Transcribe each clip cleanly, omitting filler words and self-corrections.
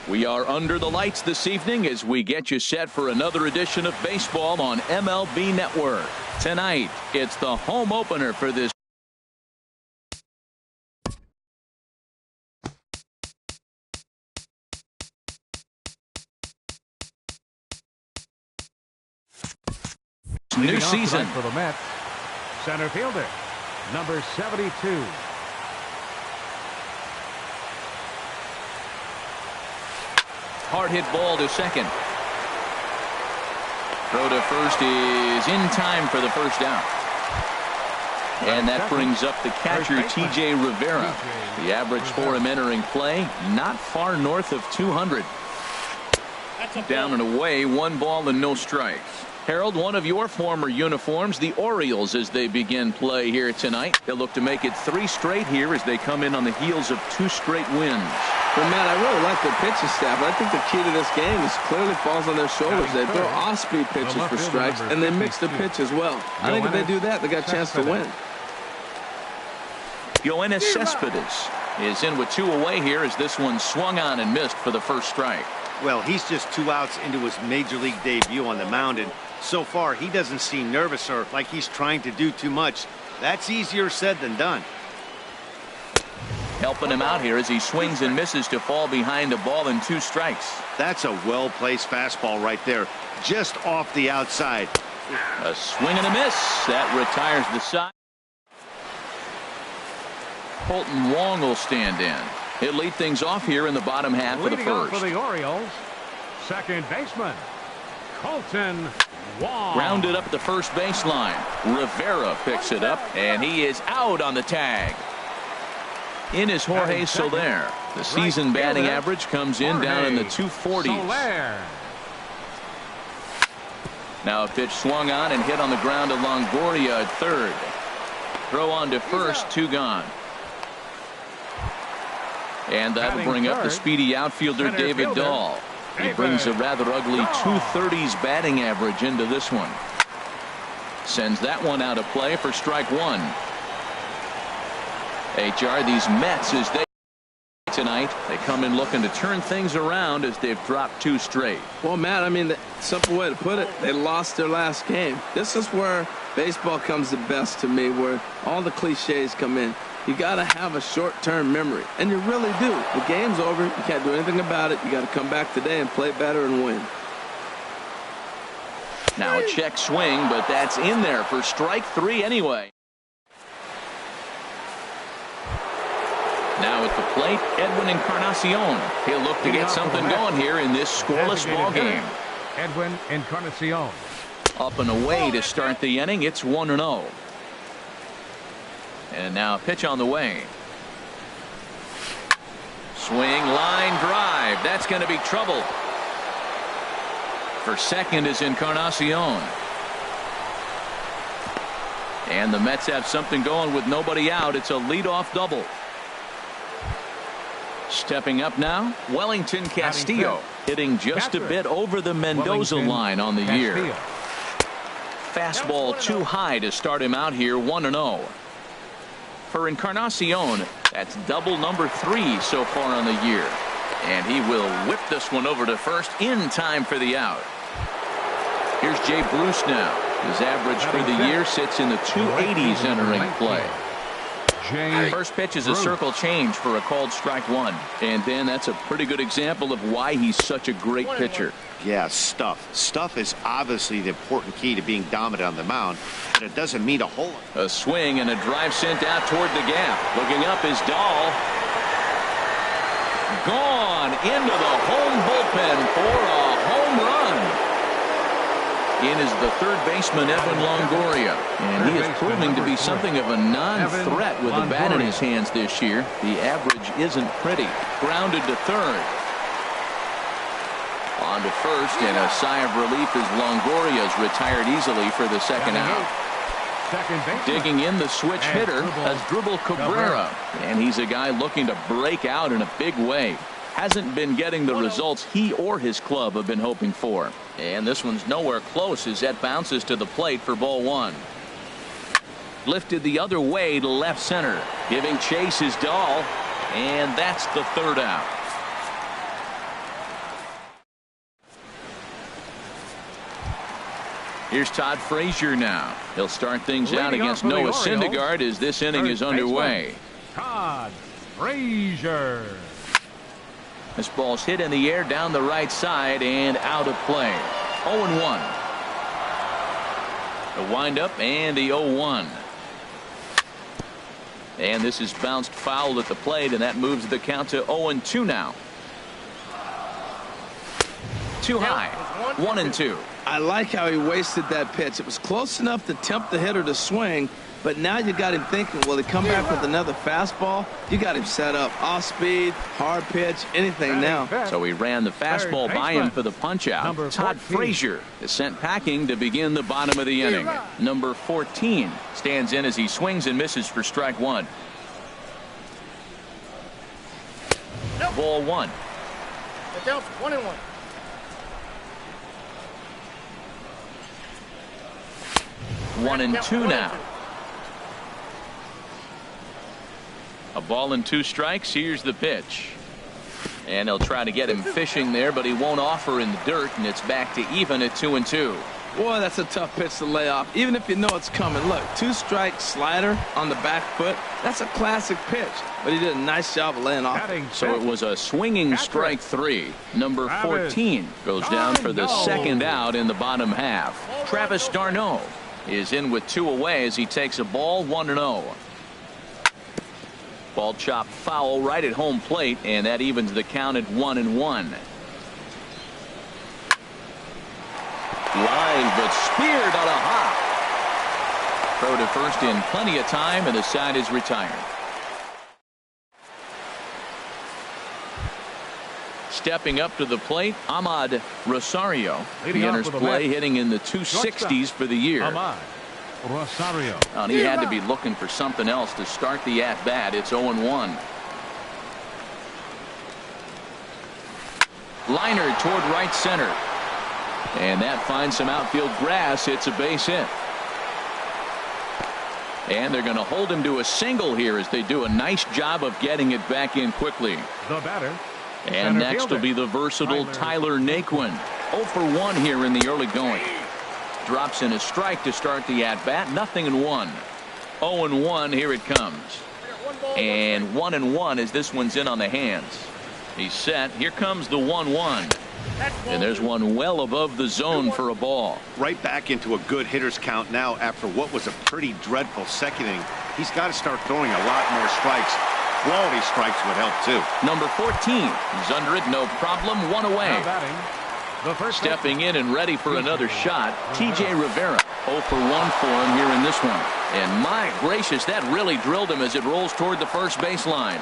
We are under the lights this evening as we get you set for another edition of baseball on MLB Network. Tonight, it's the home opener for this. New season for the Mets. Center fielder, number 72. Hard hit ball to second. Throw to first is in time for the first down. And that brings up the catcher, T.J. Rivera. The average for him entering play, not far north of 200. Down and away, 1 ball and no strikes. Harold, one of your former uniforms, the Orioles, as they begin play here tonight. They'll look to make it 3 straight here as they come in on the heels of 2 straight wins. But, Matt, I really like their pitching staff. I think the key to this game is clearly falls on their shoulders. They throw off-speed pitches for strikes, and they mix the pitch as well. I think if they do that, they got a chance to win. Yoenis Cespedes is in with 2 away here as this one swung on and missed for the first strike. Well, he's just 2 outs into his major league debut on the mound, and so far he doesn't seem nervous or like he's trying to do too much. That's easier said than done. Helping him out here as he swings and misses to fall behind a ball and 2 strikes. That's a well-placed fastball right there, just off the outside. A swing and a miss. That retires the side. Colton Wong will stand in. He'll lead things off here in the bottom half of the first. For the Orioles, second baseman, Colton Wong. Grounded up the first baseline. Rivera picks it up, and he is out on the tag. In is Jorge Soler. The season batting average comes in down in the 240s. Now a pitch swung on and hit on the ground to Longoria at third. Throw on to first, 2 gone. And that'll bring up the speedy outfielder David Dahl. He brings a rather ugly 230s batting average into this one. Sends that one out of play for strike 1. HR, these Mets, as they tonight, they come in looking to turn things around as they've dropped 2 straight. Well, Matt, I mean, the simple way to put it, they lost their last game. This is where baseball comes the best to me, where all the cliches come in. You got to have a short-term memory, and you really do. The game's over. You can't do anything about it. You got to come back today and play better and win. Now a check swing, but that's in there for strike 3 anyway. Now at the plate, Edwin Encarnacion. He'll look to get something going here in this scoreless ball game. Edwin Encarnacion. Up and away to start the inning. It's 1-0. And now a pitch on the way. Swing, line drive. That's going to be trouble. For second is Encarnacion. And the Mets have something going with nobody out. It's a leadoff double. Stepping up now, Wellington Castillo, hitting just a bit over the Mendoza line on the year. Fastball too high to start him out here, 1-0. For Encarnacion, that's double number 3 so far on the year. And he will whip this one over to first in time for the out. Here's Jay Bruce now. His average for the year sits in the 280s entering play. First pitch is a circle change for a called strike 1. And then that's a pretty good example of why he's such a great pitcher. Yeah, stuff. Stuff is obviously the important key to being dominant on the mound, but it doesn't mean a whole lot. A swing and a drive sent out toward the gap. Looking up is Dahl. Gone into the home bullpen for a home run. In is the third baseman, Evan Longoria. And he is proving to be something of a non-threat with the bat in his hands this year. The average isn't pretty. Grounded to third. On to first, and a sigh of relief as Longoria's retired easily for the second out. Digging in the switch hitter, Asdrubal Cabrera. And he's a guy looking to break out in a big way. Hasn't been getting the results he or his club have been hoping for. And this one's nowhere close as that bounces to the plate for ball 1. Lifted the other way to left center. Giving chase is Dahl. And that's the third out. Here's Todd Frazier now. He'll start things out Leading against off for the Noah Orioles, Syndergaard as this inning is underway. Todd Frazier. This ball's hit in the air down the right side and out of play. 0-1. The windup and the 0-1. And this is bounced foul at the plate, and that moves the count to 0-2 now. Too high. 1-2. I like how he wasted that pitch. It was close enough to tempt the hitter to swing, but now you got him thinking, will he come back with another fastball? You got him set up. Off speed, hard pitch, anything now. So he ran the fastball by him for the punch out. Todd Frazier is sent packing to begin the bottom of the inning. Number 14 stands in as he swings and misses for strike one. Ball one. 1-1. 1-2 now. A ball and 2 strikes. Here's the pitch. And he'll try to get him fishing there, but he won't offer in the dirt, and it's back to even at 2-2. Boy, that's a tough pitch to lay off, even if you know it's coming. Look, 2-strike slider on the back foot. That's a classic pitch, but he did a nice job of laying off. So it was a swinging strike 3. Number 14 goes down for the second out in the bottom half. Travis d'Arnaud is in with 2 away as he takes a ball 1-0. Ball chopped foul right at home plate, and that evens the count at 1-1. Line, but speared on a hop. Throw to first in plenty of time, and the side is retired. Stepping up to the plate, Ahmad Rosario. He enters play hitting in the 260s for the year. Ahmad Rosario. And he had to be looking for something else to start the at-bat. It's 0-1. Liner toward right center. And that finds some outfield grass. It's a base hit. And they're going to hold him to a single here as they do a nice job of getting it back in quickly. The batter. And next will be the versatile Tyler Naquin. 0 for 1 here in the early going. Drops in a strike to start the at-bat. 0-1. 0-1. Here it comes. And 1-1 as this one's in on the hands. He's set. Here comes the 1-1. And there's one well above the zone for a ball. Right back into a good hitter's count now after what was a pretty dreadful second inning. He's got to start throwing a lot more strikes. Quality strikes would help too. Number 14. He's under it. No problem. 1 away. Stepping in and ready for another shot, T.J. Rivera. 0 for 1 for him here in this one. And my gracious, that really drilled him as it rolls toward the first baseline.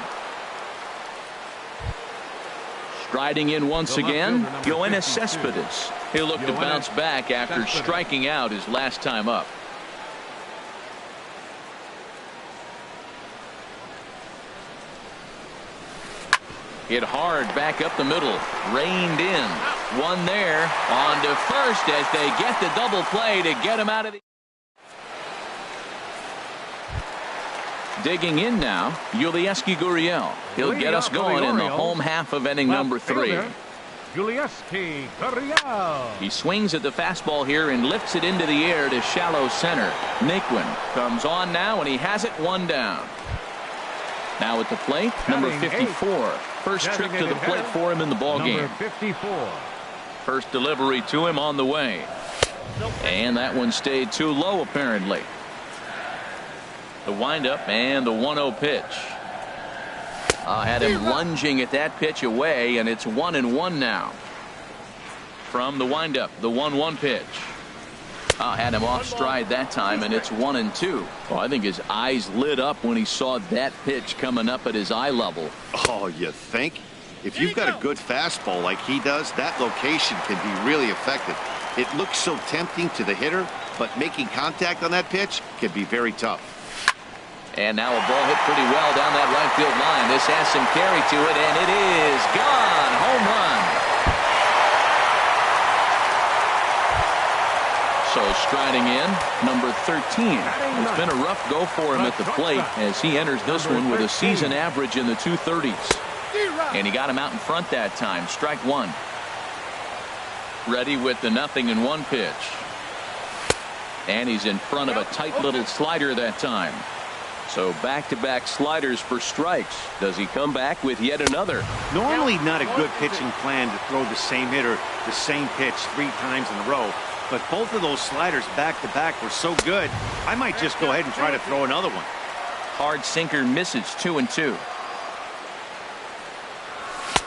Striding in once again, Yoenis Cespedes. He'll look to bounce back after striking out his last time up. Hit hard back up the middle. Reined in. One there. On to first as they get the double play to get him out of the... Digging in now, Yulieski Gurriel. He'll get us going in the home half of inning number 3. Yulieski Gurriel. He swings at the fastball here and lifts it into the air to shallow center. Naquin comes on now, and he has it 1 down. Now at the plate, number 54. First trip to the plate for him in the ballgame. 54. First delivery to him on the way. And that one stayed too low apparently. The windup and the 1-0 pitch. Had him lunging at that pitch away, and it's 1-1 now. From the windup, the 1-1 pitch. Had him off stride that time, and it's 1-2. Well, I think his eyes lit up when he saw that pitch coming up at his eye level. Oh, you think? If you've got a good fastball like he does, that location can be really effective. It looks so tempting to the hitter, but making contact on that pitch can be very tough. And now a ball hit pretty well down that right field line. This has some carry to it, and it is gone. Home run. So striding in, number 13. It's been a rough go for him at the plate as he enters this one with a season average in the 230s. And he got him out in front that time. Strike 1. Ready with the 0-1 pitch. And he's in front of a tight little slider that time. So back-to-back sliders for strikes. Does he come back with yet another? Normally not a good pitching plan to throw the same hitter the same pitch 3 times in a row. But both of those sliders back-to-back were so good, I might just go ahead and try to throw another one. Hard sinker misses 2-2.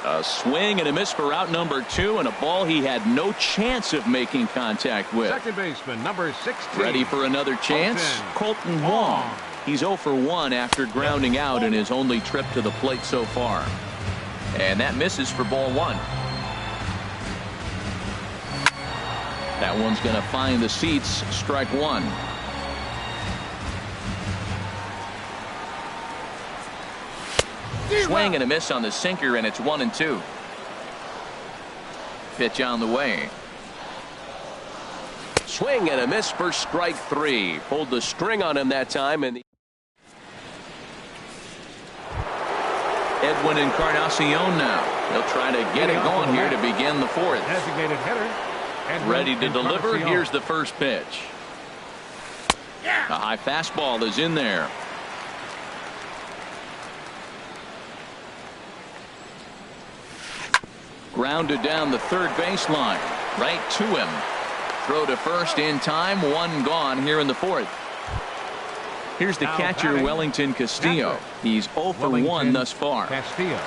A swing and a miss for out number 2, and a ball he had no chance of making contact with. Second baseman, number 16. Ready for another chance? Colton Wong. He's 0 for 1 after grounding out in his only trip to the plate so far. And that misses for ball 1. That one's going to find the seats. Strike 1. Swing and a miss on the sinker, and it's 1-2. Pitch on the way. Swing and a miss for strike 3. Pulled the string on him that time. And Edwin Encarnacion now. He'll try to get it going here to begin the 4th. Designated hitter. Ready to deliver. Here's the first pitch. A high fastball is in there. Grounded down the third baseline. Right to him. Throw to first in time. 1 gone here in the 4th. Here's the catcher, Wellington Castillo. He's 0 for 1 thus far. Castillo.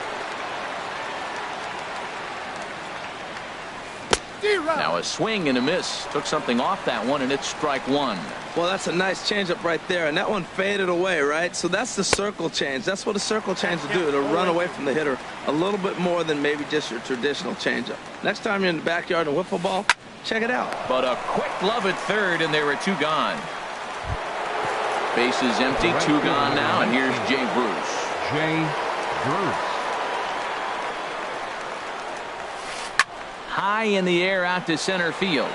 Now a swing and a miss. Took something off that one, and it's strike 1. Well, that's a nice changeup right there, and that one faded away, right? So that's the circle change. That's what a circle change will do. It'll run away from the hitter a little bit more than maybe just your traditional changeup. Next time you're in the backyard and wiffle ball, check it out. But a quick glove at third, and there were 2 gone. Base is empty, 2 gone now, and here's Jay Bruce. Jay Bruce. High in the air out to center field.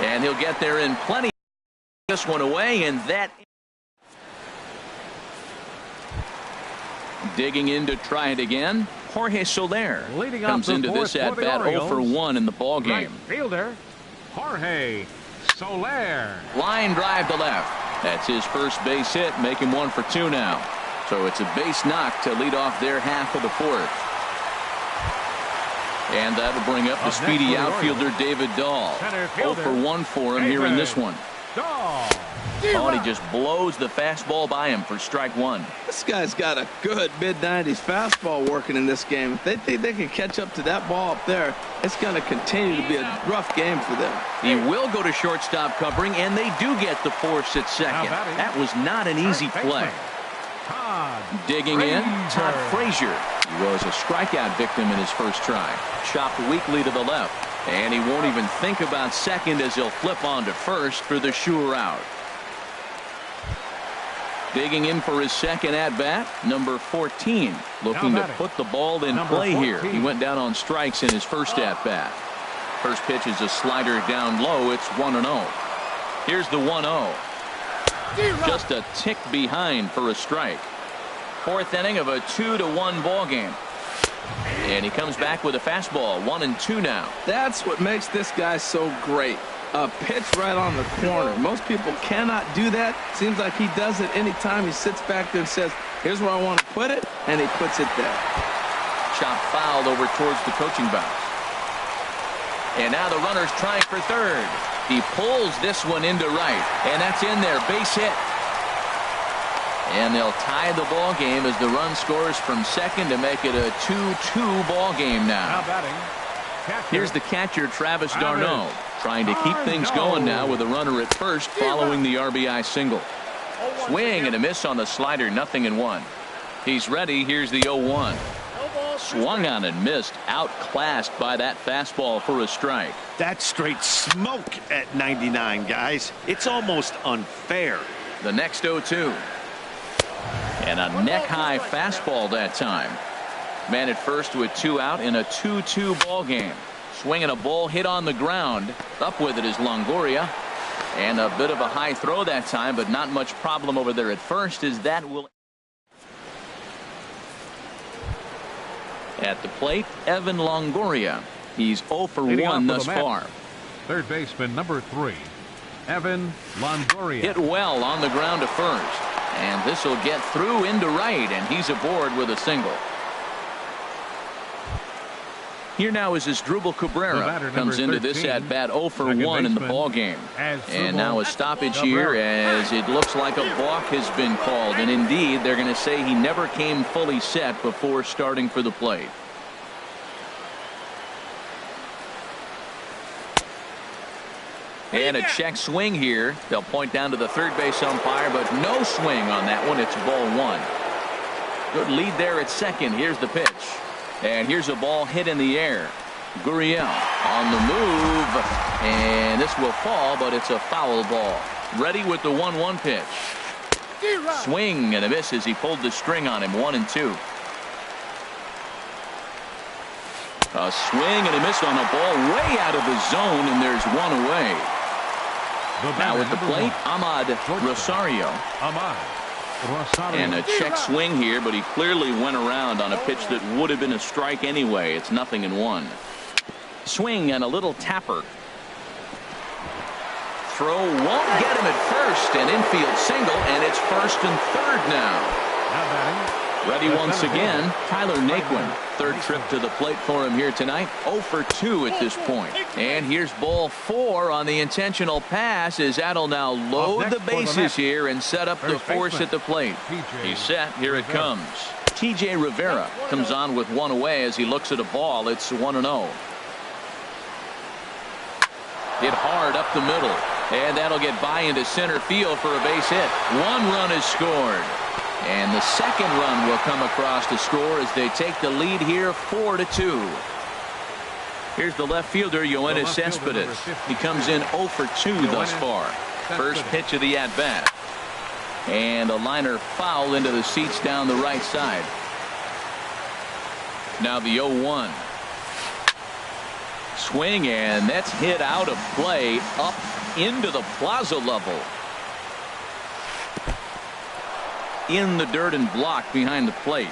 And he'll get there in plenty. This one away, and that. Digging in to try it again. Jorge Soler comes into this at bat 0 for 1 in the ball game. Right fielder Jorge Soler. Line drive to left. That's his first base hit. Make him 1 for 2 now. So it's a base knock to lead off their half of the 4th. And that'll bring up the speedy outfielder David Dahl. 0 for 1 for him here in this one. Oh, and he just blows the fastball by him for strike 1. This guy's got a good mid-90s fastball working in this game. If they think they can catch up to that ball up there, it's going to continue to be a rough game for them. He will go to shortstop covering, and they do get the force at second. That was not an easy play. Digging in, Todd Frazier. He was a strikeout victim in his first try. Chopped weakly to the left, and he won't even think about second as he'll flip on to first for the sure out. Digging in for his second at-bat, number 14, looking to put the ball in play here. He went down on strikes in his first at-bat. First pitch is a slider down low. It's 1-0. Here's the 1-0. Just a tick behind for a strike. 4th inning of a 2-1 ball game. And he comes back with a fastball. 1-2 now. That's what makes this guy so great. A pitch right on the corner. Most people cannot do that. Seems like he does it anytime he sits back there and says, here's where I want to put it, and he puts it there. Chop fouled over towards the coaching box. And now the runner's trying for third. He pulls this one into right, and that's in there. Base hit. And they'll tie the ball game as the run scores from second to make it a 2-2 ball game now. Here's the catcher, Travis d'Arnaud, trying to keep things going now with a runner at first following the RBI single. Swing and a miss on the slider, 0-1. He's ready. Here's the 0-1. Swung on and missed, outclassed by that fastball for a strike. That's straight smoke at 99, guys. It's almost unfair. The next 0-2. And a neck-high fastball that time. Man at first with 2 out in a 2-2 ball game. Swinging a ball hit on the ground. Up with it is Longoria. And a bit of a high throw that time, but not much problem over there at first, as that will. At the plate, Evan Longoria. He's 0 for 1 thus far. Third baseman, number 3, Evan Longoria. Hit well on the ground to first. And this will get through into right, and he's aboard with a single. Here now is Asdrubal Cabrera. Comes into this at bat 0 for 1 in the ball game. And now a stoppage here as it looks like a balk has been called. And indeed, they're going to say he never came fully set before starting for the plate. And a check swing here. They'll point down to the third base umpire, but no swing on that one. It's ball 1. Good lead there at second. Here's the pitch. And here's a ball hit in the air. Gurriel on the move. And this will fall, but it's a foul ball. Ready with the 1-1 pitch. Swing and a miss as he pulled the string on him. 1-2. A swing and a miss on a ball way out of the zone, and there's one away. Now at the plate, Ahmad Rosario. And a check swing here, but he clearly went around on a pitch that would have been a strike anyway. It's 0-1. Swing and a little tapper. Throw won't get him at first. An infield single, and it's first and third now. Ready once again, Tyler Naquin. Third trip to the plate for him here tonight. 0 for 2 at this point. And here's ball 4 on the intentional pass as that'll now load the bases here and set up the force at the plate. He's set. Here it comes. TJ Rivera comes on with one away as he looks at a ball. It's 1-0. Hit hard up the middle. And that'll get by into center field for a base hit. 1 run is scored. And the second run will come across to score as they take the lead here 4-2. Here's the left fielder, Yoenis Cespedes. He comes in 0 for 2 thus far. First pitch of the at-bat. And a liner foul into the seats down the right side. Now the 0-1. Swing, and that's hit out of play up into the plaza level. In the dirt and blocked behind the plate.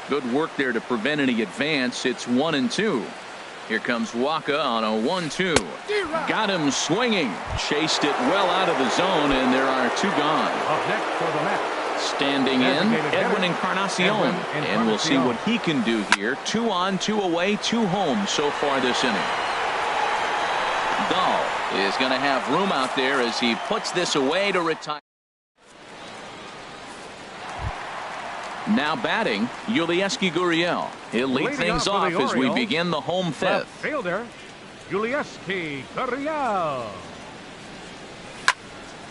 Good work there to prevent any advance. It's 1-2. Here comes Waka on a 1-2. Got him swinging. Chased it well out of the zone, and there are 2 gone. Up next for the Mets. Standing in, Edwin Encarnacion. And we'll see what he can do here. 2 on, 2 away, 2 home so far this inning. Dahl is going to have room out there as he puts this away to retire. Now batting, Yulieski Gurriel. He'll lead things off as we begin the home 5th. Left fielder, Yulieski Gurriel.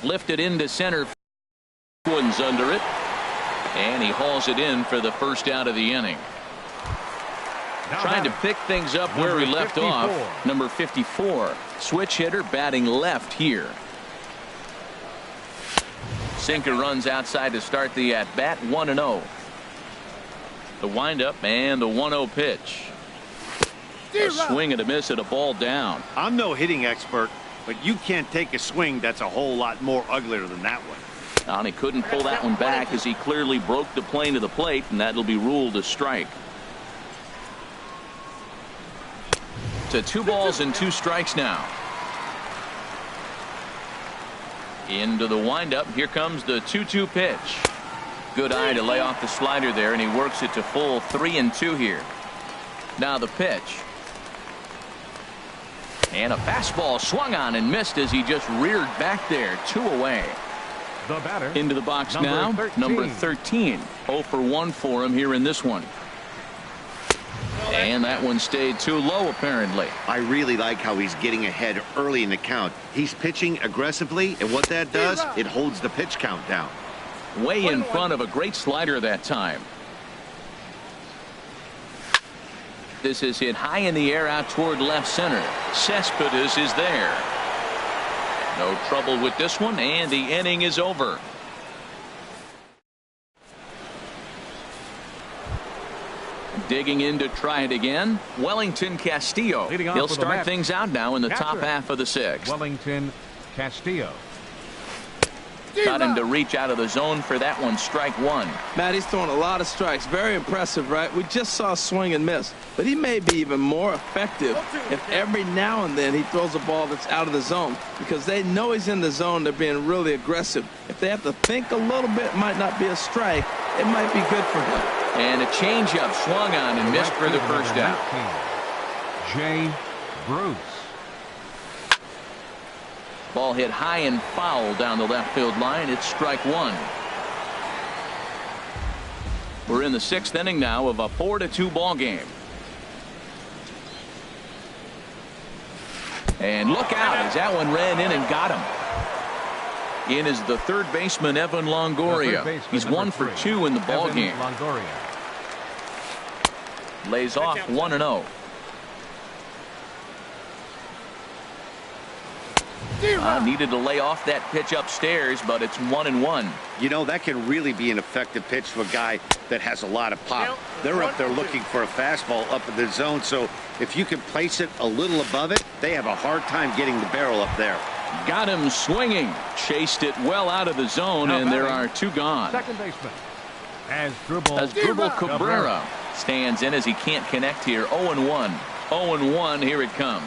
Lifted into center. One's under it. And he hauls it in for the first out of the inning. Trying to pick things up where he left off. Number 54. Switch hitter batting left here. Sinker runs outside to start the at-bat. 1-0. The windup and the 1-0 pitch. A swing and a miss at a ball down. I'm no hitting expert, but you can't take a swing that's a whole lot more uglier than that one. And he couldn't pull that one back as he clearly broke the plane of the plate, and that'll be ruled a strike. To 2 balls and 2 strikes now. Into the windup. Here comes the 2-2 pitch. Good eye to lay off the slider there, and he works it to full 3-2 here. Now the pitch. And a fastball swung on and missed as he just reared back there. 2 away. The batter. Into the box now. Number 13. 0 for 1 for him here in this one. And that one stayed too low, apparently. I really like how he's getting ahead early in the count. He's pitching aggressively, and what that does, it holds the pitch count down. Way in front of a great slider that time. This is hit high in the air out toward left center. Cespedes is there. No trouble with this one, and the inning is over. Digging in to try it again, Wellington Castillo. He'll start things out now in the top half of the 6th. Wellington Castillo. Got him to reach out of the zone for that one. Strike one. Matt, he's throwing a lot of strikes. Very impressive, right? We just saw a swing and miss. But he may be even more effective if every now and then he throws a ball that's out of the zone, because they know he's in the zone. They're being really aggressive. If they have to think a little bit, it might not be a strike. It might be good for him. And a changeup swung on and missed for the first out. Jay Bruce. Ball hit high and foul down the left field line. It's strike one. We're in the sixth inning now of a 4-2 ball game. And look out as that one ran in and got him. In is the third baseman, Evan Longoria. He's 1 for 2 in the ball game. Lays off 1-0. Needed to lay off that pitch upstairs, but it's 1-1. You know, that can really be an effective pitch to a guy that has a lot of pop. They're up there looking for a fastball up in the zone, so if you can place it a little above it, they have a hard time getting the barrel up there. Got him swinging. Chased it well out of the zone, and there are two gone. Second baseman. Asdrubal Cabrera stands in as he can't connect here. 0-1. 0-1. Here it comes.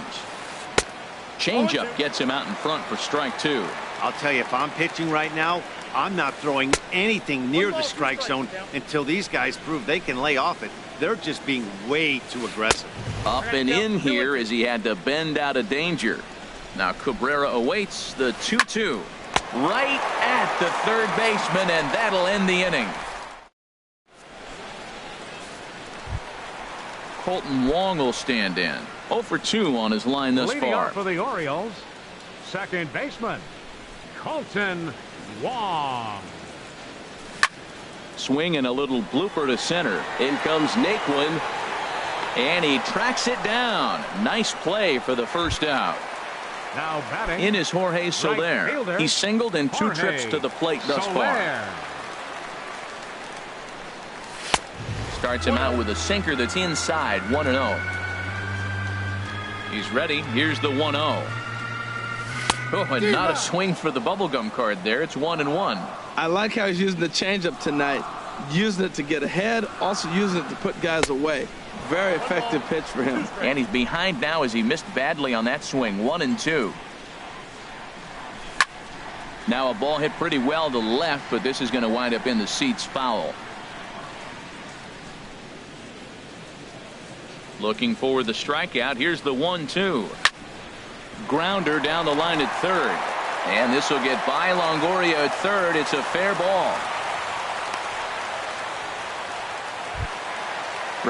Changeup gets him out in front for strike two. I'll tell you, if I'm pitching right now, I'm not throwing anything near the strike zone until these guys prove they can lay off it. They're just being way too aggressive. Up and in here as he had to bend out of danger. Now Cabrera awaits the 2-2. Right at the third baseman, and that'll end the inning. Colton Wong will stand in. 0 for 2 on his line thus Leading far. off for the Orioles, second baseman, Colton Wong. Swing and a little blooper to center. In comes Naquin, and he tracks it down. Nice play for the first out. Now batting in is Jorge Soler. fielder, He's singled in 2 Jorge trips to the plate thus far. Starts him out with a sinker that's inside. 1-0. He's ready. Here's the 1-0. Oh, and not a swing for the bubblegum card there. It's 1-1. I like how he's using the changeup tonight. Using it to get ahead, also using it to put guys away. Very effective pitch for him. And he's behind now as he missed badly on that swing. 1-2. Now a ball hit pretty well to the left, but this is going to wind up in the seats foul. Looking for the strikeout. Here's the 1-2. Grounder down the line at third. And this will get by Longoria at third. It's a fair ball.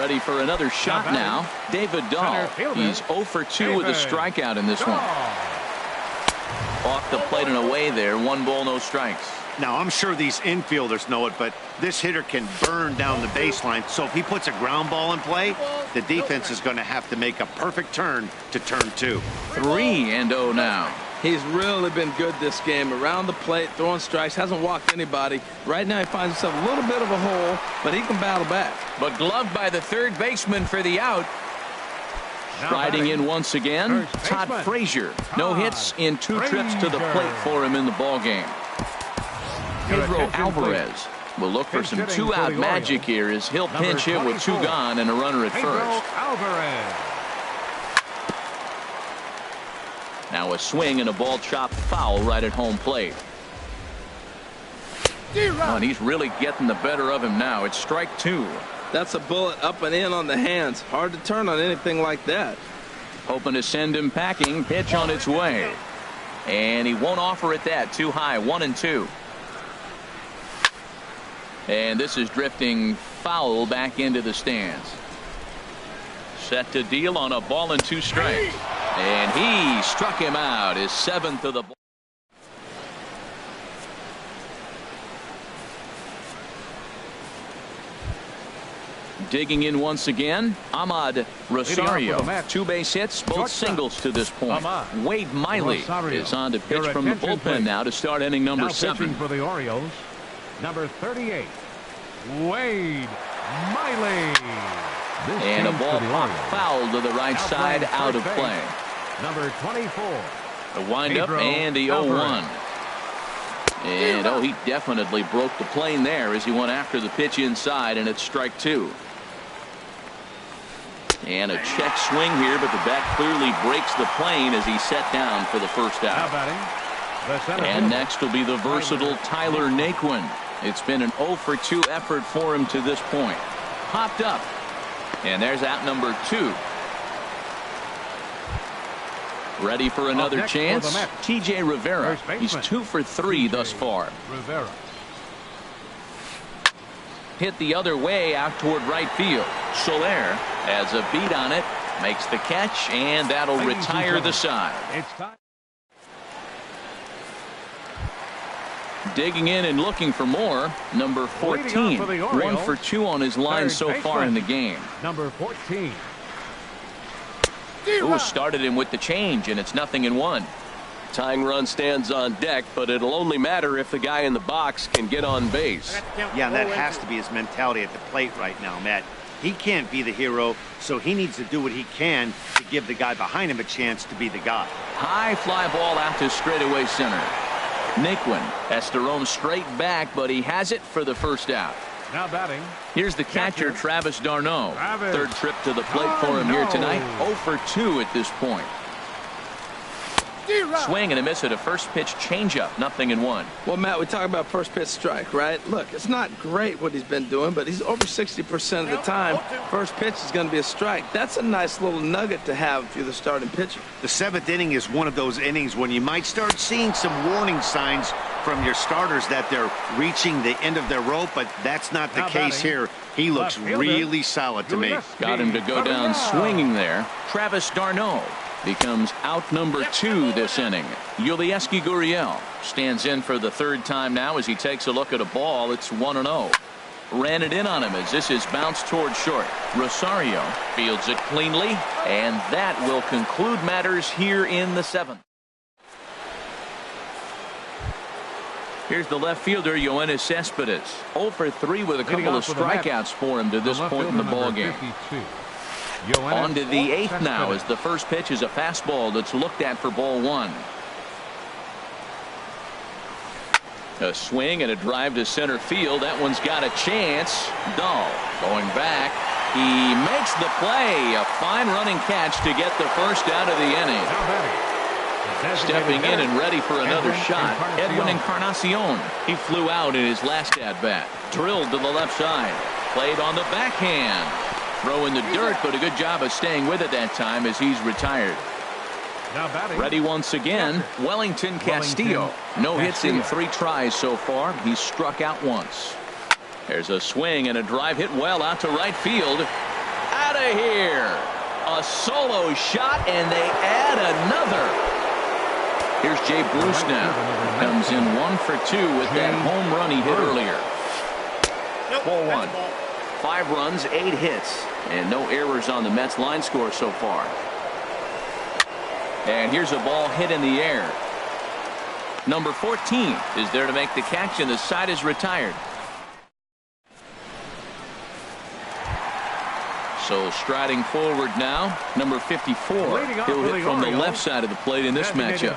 Ready for another shot now. David Dahl. He's 0 for 2 with a strikeout in this one. Off the plate and away there. 1 ball, no strikes. Now, I'm sure these infielders know it, but this hitter can burn down the baseline. So if he puts a ground ball in play, the defense is going to have to make a perfect turn to turn 2. 3-0 now. He's really been good this game. Around the plate, throwing strikes, hasn't walked anybody. Right now he finds himself a little bit of a hole, but he can battle back. But gloved by the third baseman for the out. Striding in once again, Todd Frazier. No hits in 2 trips to the plate for him in the ball game. Pedro Alvarez will look for some 2-out magic here as he'll pinch hit with 2 gone and a runner at first. Now a swing and a ball chopped foul right at home plate. Oh, and he's really getting the better of him now. It's strike 2. That's a bullet up and in on the hands. Hard to turn on anything like that. Hoping to send him packing. Pitch on its way. And he won't offer it that. Too high. 1-2. And this is drifting foul back into the stands. Set to deal on a ball and 2 strikes. And he struck him out. His 7th of the ball. Digging in once again, Ahmad Rosario. 2 base hits, both singles to this point. Wade Miley is on to pitch from the bullpen now to start inning number 7. For the Orioles, number 38, Wade Miley. And a ball popped foul to the right side, out of play. Number 24. The windup and the 0-1. And oh, he definitely broke the plane there as he went after the pitch inside, and it's strike two. And a check swing here, but the bat clearly breaks the plane as he's set down for the first out. And next will be the versatile Tyler Naquin. It's been an 0 for 2 effort for him to this point. Popped up. And there's out number 2. Ready for another chance? T.J. Rivera. He's 2 for 3 thus far. Hit the other way out toward right field. Soler has a beat on it, makes the catch, and that'll retire the side. Digging in and looking for more, number 14. 1 for 2 on his line so far in the game. Number 14. Ooh, started him with the change, and it's 0-1. Tying run stands on deck, but it'll only matter if the guy in the box can get on base. Yeah, and that has to be his mentality at the plate right now, Matt. He can't be the hero, so he needs to do what he can to give the guy behind him a chance to be the guy. High fly ball out to straightaway center. Naquin has to roam straight back, but he has it for the first out. Now batting. Here's the catcher, Travis d'Arnaud. Third trip to the plate for him here tonight. 0 for 2 at this point. Swing and a miss at a first pitch changeup. 0-1. Well, Matt, we talk about first pitch strike, right? Look, it's not great what he's been doing, but he's over 60% of the time. First pitch is going to be a strike. That's a nice little nugget to have if you're the starting pitcher. The 7th inning is one of those innings when you might start seeing some warning signs from your starters that they're reaching the end of their rope, but that's not the case here. He looks really solid to me. Got him to go down swinging there. Travis d'Arnaud becomes out number 2 this inning. Yulieski Gurriel stands in for the 3rd time now as he takes a look at a ball. It's 1-0. Ran it in on him as this is bounced toward short. Rosario fields it cleanly, and that will conclude matters here in the 7th. Here's the left fielder, Yoenis Cespedes. 0 for 3 with a couple of strikeouts for him to this point in the ballgame. On to the 8th now as the first pitch is a fastball that's looked at for ball 1. A swing and a drive to center field. That one's got a chance. Dahl going back. He makes the play. A fine running catch to get the first out of the inning. Stepping in and ready for another shot, Edwin Encarnacion. He flew out in his last at-bat. Drilled to the left side. Played on the backhand. Throw in the dirt, but a good job of staying with it that time as he's retired. Ready once again, Wellington Castillo. No hits in 3 tries so far. He's struck out once. There's a swing and a drive hit well out to right field. Out of here. A solo shot, and they add another. Here's Jay Bruce now. Comes in 1 for 2 with that home run he hit earlier. 4-1. 5 runs, 8 hits, and no errors on the Mets line score so far. And here's a ball hit in the air. Number 14 is there to make the catch, and the side is retired. So striding forward now, number 54. He'll hit from the left side of the plate in this matchup.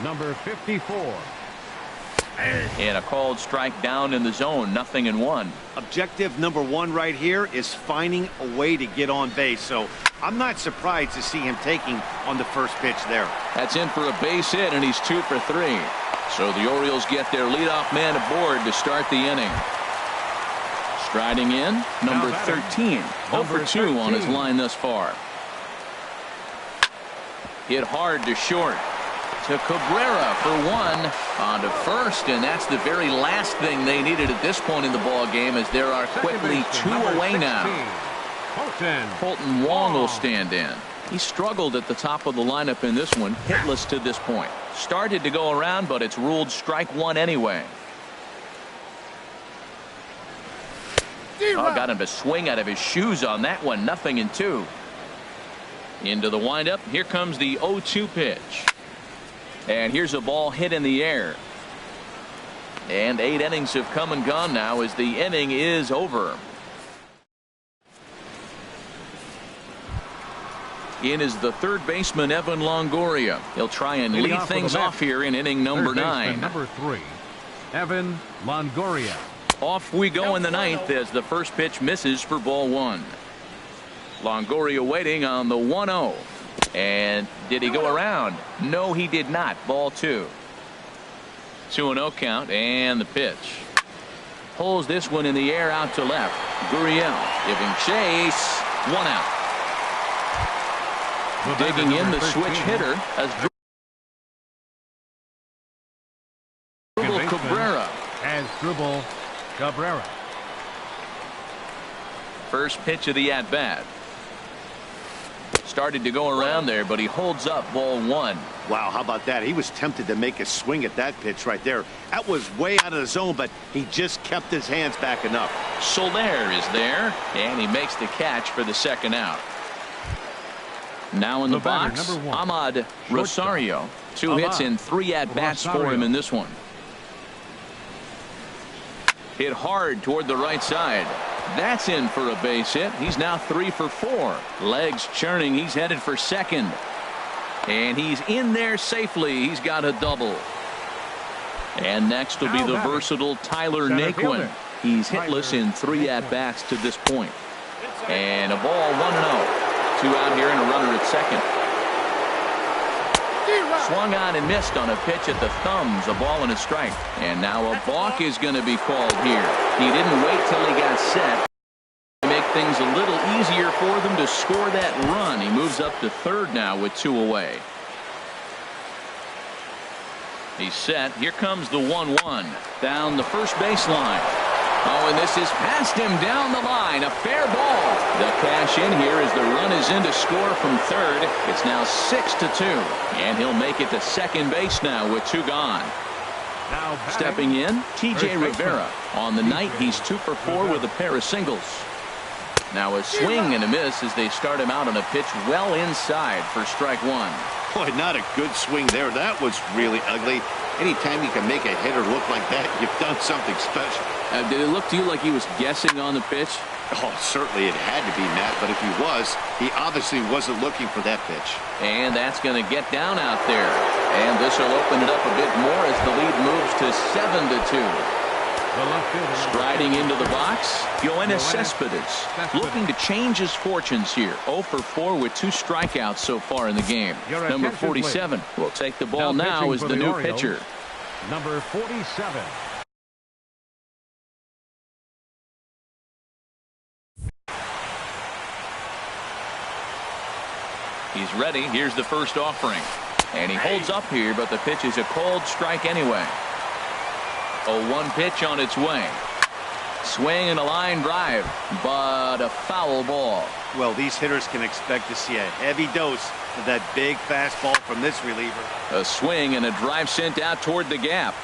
Number 54. And a called strike down in the zone. 0-1. Objective number 1 right here is finding a way to get on base. So I'm not surprised to see him taking on the first pitch there. That's in for a base hit, and he's 2 for 3. So the Orioles get their leadoff man aboard to start the inning. Striding in, number 13. 0 for 2 on his line thus far. Hit hard to short. To Cabrera for 1 on to first, and that's the very last thing they needed at this point in the ball game, as there are quickly 2 away now. Colton Wong will stand in. He struggled at the top of the lineup in this one, hitless to this point. Started to go around, but it's ruled strike 1 anyway. Oh, got him to swing out of his shoes on that one. 0-2. Into the windup. Here comes the 0-2 pitch. And here's a ball hit in the air. And 8 innings have come and gone now as the inning is over. In is the third baseman, Evan Longoria. He'll try and lead things off here in inning number 9. Number 3, Evan Longoria. Off we go in the ninth as the first pitch misses for ball one. Longoria waiting on the 1-0. And did he go around? No, he did not. Ball two. 2-0 count and the pitch. Pulls this one in the air out to left. Gurriel giving chase. 1 out. Digging in the switch hitter as Cabrera. First pitch of the at-bat. Started to go around there, but he holds up ball one. Wow, how about that? He was tempted to make a swing at that pitch right there. That was way out of the zone, but he just kept his hands back enough. Soler is there, and he makes the catch for the second out. Now in the box, Ahmad Rosario. 2 hits and 3 at-bats for him in this one. Hit hard toward the right side. That's in for a base hit. He's now 3 for 4. Legs churning. He's headed for second. And he's in there safely. He's got a double. And next will be the versatile Tyler Naquin. He's hitless in 3 at-bats to this point. And a ball, 1-0. 2 out here and a runner at second. Swung on and missed on a pitch at the thumbs. A ball and a strike. And now a balk is going to be called here. He didn't wait till he got set. Make things a little easier for them to score that run. He moves up to third now with 2 away. He's set. Here comes the 1-1 down the first baseline. Oh, and this is past him down the line. A fair ball. The cash in here as the run is in to score from third. It's now 6-2. And he'll make it to second base now with 2 gone. Stepping in, T.J. Rivera. On the night, he's 2 for 4 with a pair of singles. Now a swing and a miss as they start him out on a pitch well inside for strike 1. Boy, not a good swing there. That was really ugly. Anytime you can make a hitter look like that, you've done something special. Did it look to you like he was guessing on the pitch? Oh, certainly it had to be, Matt, but if he was, he obviously wasn't looking for that pitch. And that's going to get down out there. And this will open it up a bit more as the lead moves to 7-2. Striding into the box, Yoenis Cespedes, looking to change his fortunes here. 0 for 4 with 2 strikeouts so far in the game. Number 47 will take the ball now as the new pitcher. Number 47. He's ready. Here's the first offering. And he holds up here, but the pitch is a cold strike anyway. 0-1 pitch on its way. Swing and a line drive, but a foul ball. Well, these hitters can expect to see a heavy dose of that big fastball from this reliever. A swing and a drive sent out toward the gap.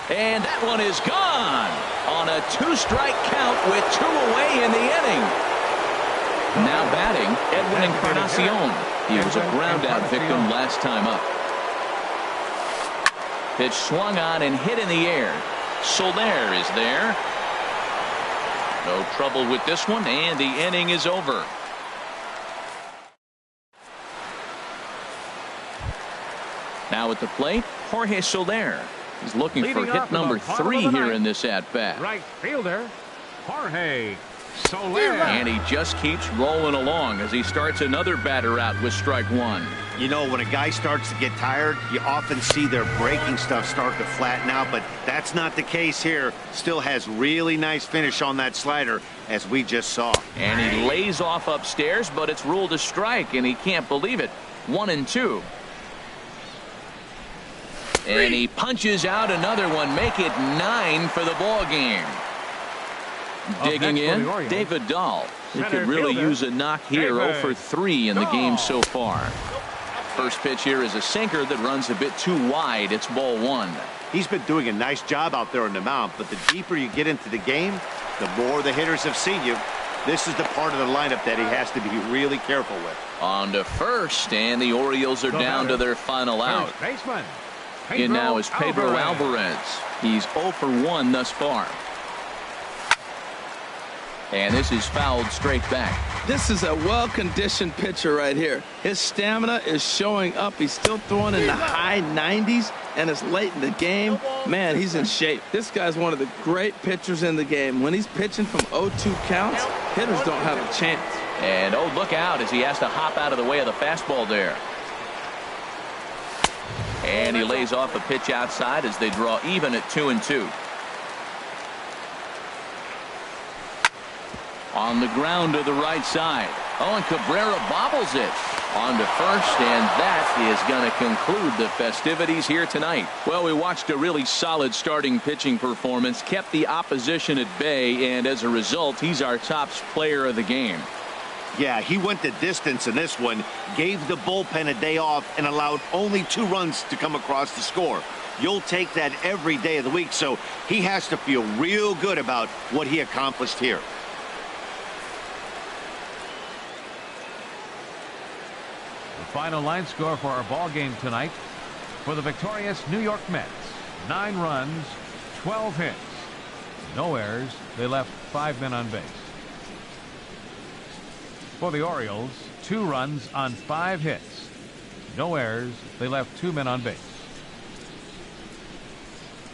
And that one is gone on a 2-strike count with 2 away in the inning. Now batting, Edwin Encarnacion. He was a ground-out victim last time up. Pitch swung on and hit in the air. Soler is there. No trouble with this one, and the inning is over. Now at the plate, Jorge Soler. He's looking for hit number 3 here in this at-bat. Right fielder, Jorge Soler. And he just keeps rolling along as he starts another batter out with strike 1. You know, when a guy starts to get tired, you often see their breaking stuff start to flatten out, but that's not the case here. Still has really nice finish on that slider, as we just saw. And he lays off upstairs, but it's ruled a strike, and he can't believe it. 1-2. And he punches out another one, make it 9 for the ball game. Digging in, David Dahl. He could really use a knock here. 0 for 3 in the game so far. First pitch here is a sinker that runs a bit too wide. It's ball 1. He's been doing a nice job out there on the mound, but the deeper you get into the game, the more the hitters have seen you. This is the part of the lineup that he has to be really careful with. On to first, and the Orioles are down to their final out. In now is Pedro Alvarez. He's 0 for 1 thus far. And this is fouled straight back. This is a well-conditioned pitcher right here. His stamina is showing up. He's still throwing in the high 90s, and it's late in the game. Man, he's in shape. This guy's one of the great pitchers in the game. When he's pitching from 0-2 counts, hitters don't have a chance. And oh, look out as he has to hop out of the way of the fastball there. And he lays off a pitch outside as they draw even at 2-2. On the ground to the right side. Oh, and Cabrera bobbles it on to first, and that is going to conclude the festivities here tonight. Well, we watched a really solid starting pitching performance, kept the opposition at bay, and as a result, he's our top player of the game. Yeah, he went the distance in this one, gave the bullpen a day off, and allowed only 2 runs to come across the score. You'll take that every day of the week, so he has to feel real good about what he accomplished here. Final line score for our ball game tonight. For the victorious New York Mets, 9 runs, 12 hits, no errors. They left 5 men on base. For the Orioles, 2 runs on 5 hits, no errors. They left 2 men on base.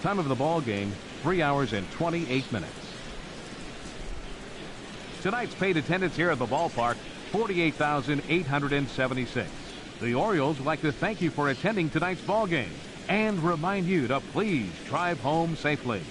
Time of the ball game, 3 hours and 28 minutes. Tonight's paid attendance here at the ballpark, 48,876. The Orioles would like to thank you for attending tonight's ball game and remind you to please drive home safely.